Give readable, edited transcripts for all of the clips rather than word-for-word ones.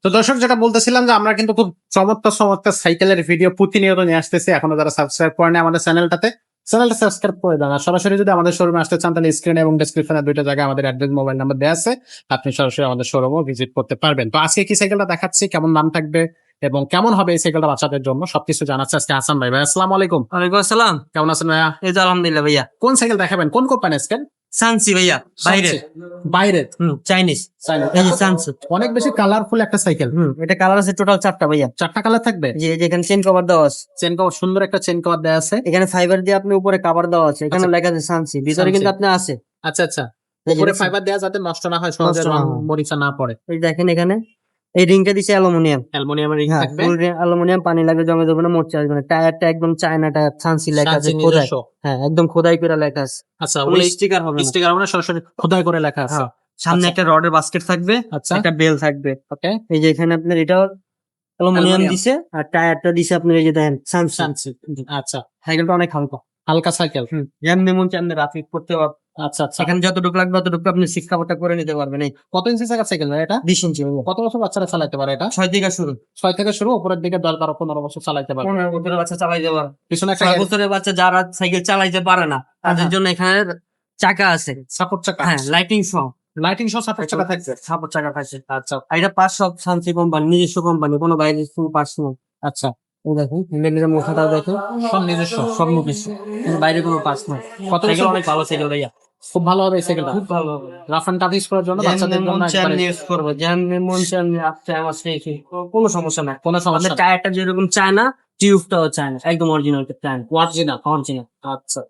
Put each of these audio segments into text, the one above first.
তো দর্শক যেটা বলতেছিলাম যে আমরা কিন্তু খুব চমৎকার চমৎকার সাইকেলের ভিডিও প্রতিনিয়ত নিয়ে আসতেছি। এখনো যারা সাবস্ক্রাইব করেনি আমাদের চ্যানেলটা সাবস্ক্রাইব করে দেন। আর সরাসরি যদি আমাদের শোরুমে আসতে চান তাহলে স্ক্রিনে এবং ডেসক্রিপশনে দুইটা জায়গায় আমাদের অ্যাড্রেস মোবাইল নাম্বার দেওয়া আছে, আপনি সরাসরি আমাদের শোরুমও ভিজিট করতে পারবেন। তো আজকে কি সাইকেলটা দেখাচ্ছি, কেমন দাম থাকবে এবং কেমন হবে এই সাইকেলটা বাচ্চাদের জন্য, সবকিছু জানাচ্ছে আজকে হাসান ভাই। ভাই আসসালামু আলাইকুম। ওয়ালাইকুম আসসালাম। কেমন আছেন ভাইয়া? এই তো আলহামদুলিল্লাহ ভাইয়া। কোন সাইকেল দেখাবেন, কোন কোম্পানি আজকে? সানসি ভাইয়া, বাইরে। বাইরে চাইনিজ। এই যে সানসি। অনেক বেশি কালারফুল একটা সাইকেল। এটা কালার আছে টোটাল 4টা ভাইয়া। 4টা কালার থাকবে। যে যেখানে চেন কভার দেওয়া আছে, চেন কভার, সুন্দর একটা চেন কভার দেওয়া আছে। এখানে ফাইবার দিয়ে আপনি উপরে কভার দেওয়া আছে, এখানে আচ্ছা। লেখা আছে সানসি, ভিতরে সানসি। কিন্তু আপনি আছে। আচ্ছা আচ্ছা, উপরে ফাইবার দেওয়া যাতে নষ্ট না হয়, সহজে নষ্ট না রং হয়। মরিচা না পড়ে। এই দেখেন এখানে এই রিংটা দিছে অ্যালুমিনিয়াম। অ্যালুমিনিয়ামের রিং হ্যাঁ, থাকবে। ফুল অ্যালুমিনিয়াম, পানি লাগলে জমে যাবে না, মোচড়ে আসবে না। টায়ারটা একদম চায়না টায়ার, সানসি লেখা আছে সানসি খোদাই। নিজস্ব। হ্যাঁ, একদম খোদাই করে লেখা আছে। আচ্ছা, কোনো ওই স্টিকার হবে না। স্টিকার আমরা সরাসরি খোদাই করে লেখা আছে। হ্যাঁ, সামনে আচ্ছা। একটা রডের বাস্কেট থাকবে, আচ্ছা, একটা বেল থাকবে। ওকে। এই যে এখানে আপনার এটা অ্যালুমিনিয়াম অ্যালুমিনিয়াম। দিছে, আর টায়ারটা দিছে আপনার এই যে দেখেন সানসি। সানসি। আচ্ছা, সাইকেলটা অনেক হালকা। হালকা সাইকেল। যেমনি মন চান রাফিক করতে পারবেন। আচ্ছা আচ্ছা। এখানে যতটুকু লাগবে ততটুকু আপনি শিক্ষাটা করে নিতে পারবেন। এই কত ইঞ্চি চাকার সাইকেল ভাই এটা? 20 ইঞ্চি হলো। কত বছর বাচ্চারা চালাতে পারে এটা? 6 থেকে শুরু। 6 থেকে শুরু, উপরের দিকে 10 12 15 বছর চালাতে পারে। 15 বছরের বাচ্চা চালাইতে পারে। পিছনে একটা 6 বছরের বাচ্চা যারা সাইকেল চালাইতে পারে না, তাদের হ্যাঁ। জন্য এখানে চাকা আছে। সাপোর্ট চাকা। হ্যাঁ, লাইটিং সহ লাইটিং সহ সাপোর্ট চাকা থাকবে। সাপোর্ট চাকা আছে। আচ্ছা আর এটা পাঁচ সব সানসি কোম্পানি, নিজস্ব কোম্পানি, কোনো বাইরের কোনো পার্টস নেই। আচ্ছা, এই দেখুন হ্যান্ডেলের মুখাটাও দেখুন, সব নিজস্ব। সব নিজস্ব, কোনো বাইরে কোনো পার্টস নেই। কত সাইকেল বছর? অনেক ভালো সাইকেল ভাইয়া, খুব ভালো হবে এই সাইকেলটা। খুব ভালো হবে। রাফ এন্ড টাফ ইউজ করার জন্য, বাচ্চাদের জন্য একবারে ইউজ করবো, যেমন মন চান আপনি আমার সেই কোনো সমস্যা নাই। কোনো সমস্যা আমাদের নেই। টায়ারটা যেরকম চায় না, টিউবটাও চায় না, একদম অরিজিনাল চায় না। অরিজিনাল। অরিজিনাল। আচ্ছা,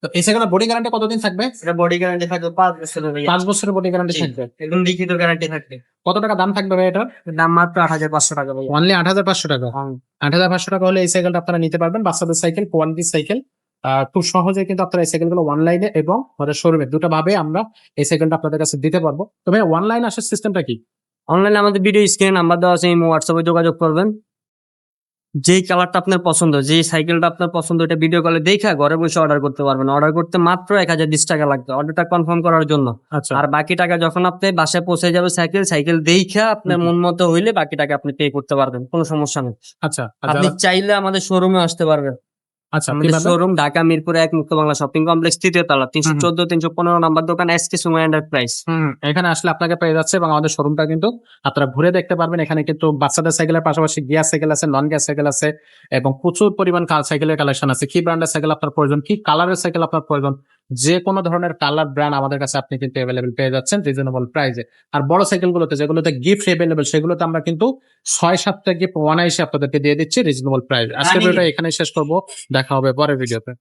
তো এই সাইকেলের বডি গ্যারান্টি কতদিন থাকবে? এটা বডি গ্যারান্টি থাকবে 5 বছরের ভাইয়া। 5 বছরের বডি গ্যারান্টি জি, থাকবে। একদম লিখিত গ্যারান্টি থাকবে। কত টাকা দাম থাকবে ভাই এটার? এর দাম মাত্র 8500 টাকা ভাইয়া। অনলি 8500 টাকা। 8500 টাকা হলে এই সাইকেলটা আপনারা নিতে পারবেন। বাচ্চাদের সাইকেল, কোয়ালিটি সাইকেল। খুব সহজে কিন্তু আপনারা এই সাইকেলগুলো অনলাইনে এবং আমাদের শোরুমে দুটো ভাবে আমরা এই সাইকেলটা আপনাদের কাছে দিতে পারবো। তো ভাই অনলাইন আসার সিস্টেমটা কি? অনলাইনে আমাদের ভিডিও স্ক্রিনে নাম্বার দেওয়া আছে, এই হোয়াটসঅ্যাপে যোগাযোগ করবেন। যেই কালারটা আপনার পছন্দ, যেই সাইকেলটা আপনার পছন্দ, এটা ভিডিও কলে দেখা ঘরে বসে অর্ডার করতে পারবেন। অর্ডার করতে মাত্র 1020 টাকা লাগবে অর্ডারটা কনফার্ম করার জন্য। আচ্ছা, আর বাকি টাকা যখন আপনি বাসায় পৌঁছে যাবে, সাইকেল দেখা আপনার মন মতো হইলে বাকি টাকা আপনি পে করতে পারবেন, কোনো সমস্যা নেই। আচ্ছা, আপনি চাইলে আমাদের শোরুমে আসতে পারবেন। আচ্ছা, আমাদের শোরুম ঢাকা মিরপুর 1 মুক্ত বাংলা শপিং কমপ্লেক্স, 3য় তলা, 314 315 নাম্বার দোকান, এসকে সুমা এন্টারপ্রাইজ। এখানে আসলে আপনাকে পেয়ে যাচ্ছে এবং আমাদের শোরুমটা কিন্তু আপনারা ঘুরে দেখতে পারবেন। এখানে কিন্তু বাচ্চাদের সাইকেলের পাশাপাশি গিয়ার সাইকেল আছে, নন গিয়ার সাইকেল আছে এবং প্রচুর পরিমাণ সাইকেলের কালেকশন আছে। কি ব্র্যান্ডের সাইকেল আপনার প্রয়োজন, কি কালারের সাইকেল আপনার প্রয়োজন, যে কোনো ধরনের কালার ব্র্যান্ড আমাদের কাছে আপনি কিন্তু অ্যাভেলেবল পেয়ে যাচ্ছেন রিজনেবল প্রাইসে। আর বড় সাইকেলগুলোতে যেগুলোতে গিফট অ্যাভেলেবল, সেগুলোতে আমরা কিন্তু 6-7টা গিফট অনায়াসে আপনাদেরকে দিয়ে দিচ্ছি রিজনেবল প্রাইস। আজকের ভিডিওটা এখানে শেষ করবো, দেখা হবে পরের ভিডিওতে।